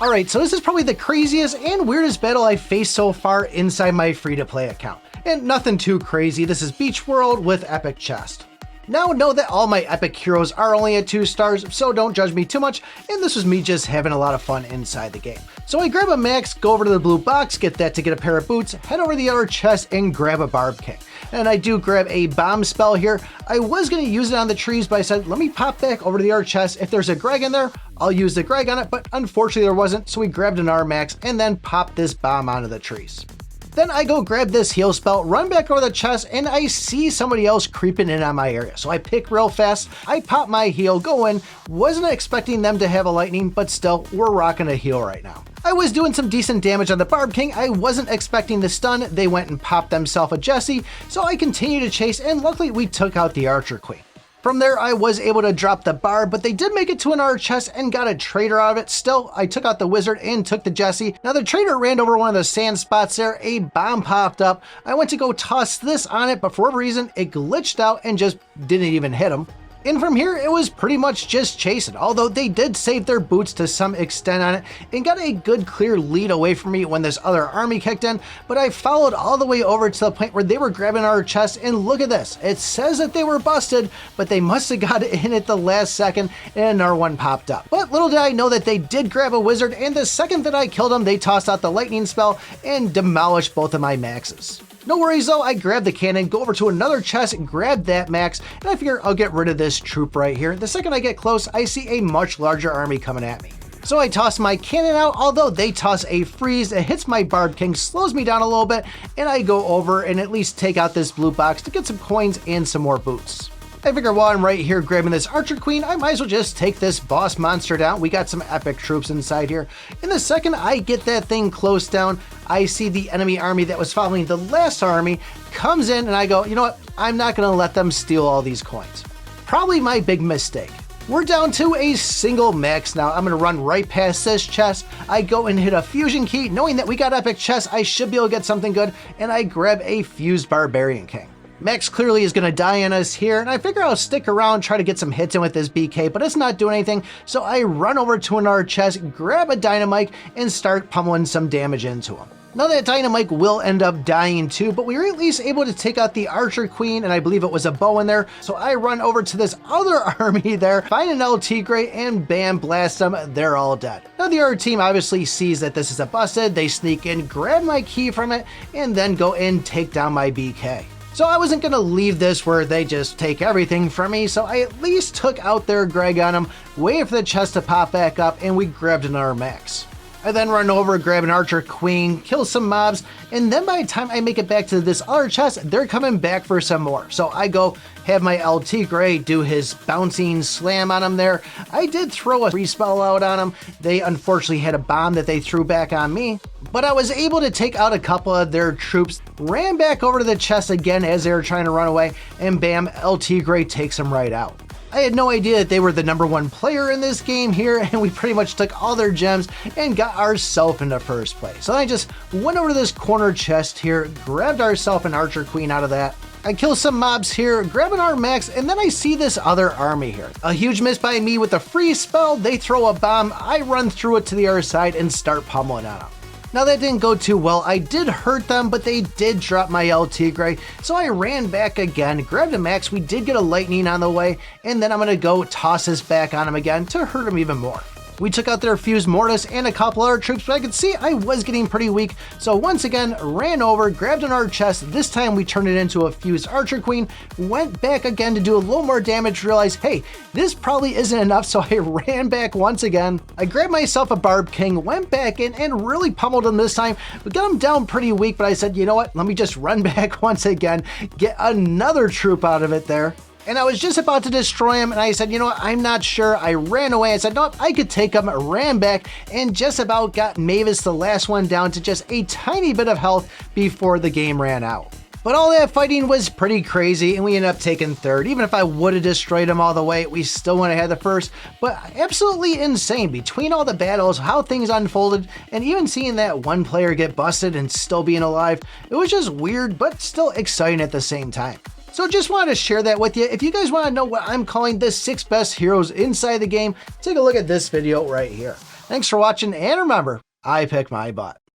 Alright, so this is probably the craziest and weirdest battle I've faced so far inside my free-to-play account. And nothing too crazy, this is Beach World with Epic Chest. Now know that all my epic heroes are only at 2 stars, so don't judge me too much, and this was me just having a lot of fun inside the game. So I grab a max, go over to the blue box, get that to get a pair of boots, head over to the other chest and grab a Barb King. And I do grab a bomb spell here. I was going to use it on the trees, but I said, let me pop back over to the other chest. If there's a Greg in there, I'll use the Greg on it, but unfortunately there wasn't, so we grabbed an R max and then popped this bomb onto the trees. Then I go grab this heal spell, run back over the chest, and I see somebody else creeping in on my area. So I pick real fast, I pop my heal, go in, wasn't expecting them to have a lightning, but still, we're rocking a heal right now. I was doing some decent damage on the Barb King, I wasn't expecting the stun, they went and popped themselves a Jessie, so I continued to chase, and luckily we took out the Archer Queen. From there, I was able to drop the Barb, but they did make it to another chest and got a trader out of it. Still, I took out the Wizard and took the Jessie. Now the trader ran over one of the sand spots there, a bomb popped up. I went to go toss this on it, but for whatever reason, it glitched out and just didn't even hit him. And from here, it was pretty much just chasing, although they did save their boots to some extent on it and got a good clear lead away from me when this other army kicked in, but I followed all the way over to the point where they were grabbing our chest, and look at this. It says that they were busted, but they must have got it in at the last second and another one popped up. But little did I know that they did grab a Wizard, and the second that I killed them, they tossed out the lightning spell and demolished both of my maxes. No worries though, I grab the cannon, go over to another chest, grab that max, and I figure I'll get rid of this troop right here. The second I get close, I see a much larger army coming at me. So I toss my cannon out, although they toss a freeze, it hits my Barb King, slows me down a little bit, and I go over and at least take out this blue box to get some coins and some more boots. I figure while I'm right here grabbing this Archer Queen, I might as well just take this boss monster down. We got some epic troops inside here. And the second I get that thing close down, I see the enemy army that was following the last army comes in and I go, you know what? I'm not going to let them steal all these coins. Probably my big mistake. We're down to a single max now. I'm going to run right past this chest. I go and hit a fusion key. Knowing that we got epic chests, I should be able to get something good. And I grab a fused Barbarian King. Max clearly is going to die on us here, and I figure I'll stick around, try to get some hits in with this BK, but it's not doing anything, so I run over to another chest, grab a Dynamite, and start pummeling some damage into him. Now that Dynamite will end up dying too, but we were at least able to take out the Archer Queen, and I believe it was a bow in there, so I run over to this other army there, find an LT Gray, and bam, blast them, they're all dead. Now the other team obviously sees that this is a busted, they sneak in, grab my key from it, and then go and take down my BK. So I wasn't going to leave this where they just take everything from me, so I at least took out their Greg on them, waited for the chest to pop back up, and we grabbed another max. I then run over, grab an Archer Queen, kill some mobs, and then by the time I make it back to this other chest, they're coming back for some more. So I go have my LT Gray do his bouncing slam on him there. I did throw a free spell out on them. They unfortunately had a bomb that they threw back on me, but I was able to take out a couple of their troops, ran back over to the chest again as they were trying to run away, and bam, LT Gray takes them right out. I had no idea that they were the #1 player in this game here, and we pretty much took all their gems and got ourselves into first place. So I just went over to this corner chest here, grabbed ourselves an Archer Queen out of that. I kill some mobs here, grab an R max, and then I see this other army here. A huge miss by me with a free spell, they throw a bomb, I run through it to the other side and start pummeling on them. Now that didn't go too well, I did hurt them, but they did drop my LT Gray, so I ran back again, grabbed a max, we did get a lightning on the way, and then I'm gonna go toss this back on them again to hurt them even more. We took out their fused Mortis and a couple other troops, but I could see I was getting pretty weak, so once again, ran over, grabbed an archer chest, this time we turned it into a fused Archer Queen, went back again to do a little more damage, realized, hey, this probably isn't enough, so I ran back once again. I grabbed myself a Barb King, went back in, and really pummeled him this time. We got him down pretty weak, but I said, you know what, let me just run back once again, get another troop out of it there. And I was just about to destroy him, and I said, you know what, I'm not sure. I ran away. I said, nope, I could take him, ran back, and just about got Mavis, the last one, down to just a tiny bit of health before the game ran out. But all that fighting was pretty crazy, and we ended up taking third. Even if I would have destroyed him all the way, we still would have had the first. But absolutely insane. Between all the battles, how things unfolded, and even seeing that one player get busted and still being alive, it was just weird, but still exciting at the same time. So just wanted to share that with you. If you guys want to know what I'm calling the 6 best heroes inside the game, take a look at this video right here. Thanks for watching, and remember, I pick my butt.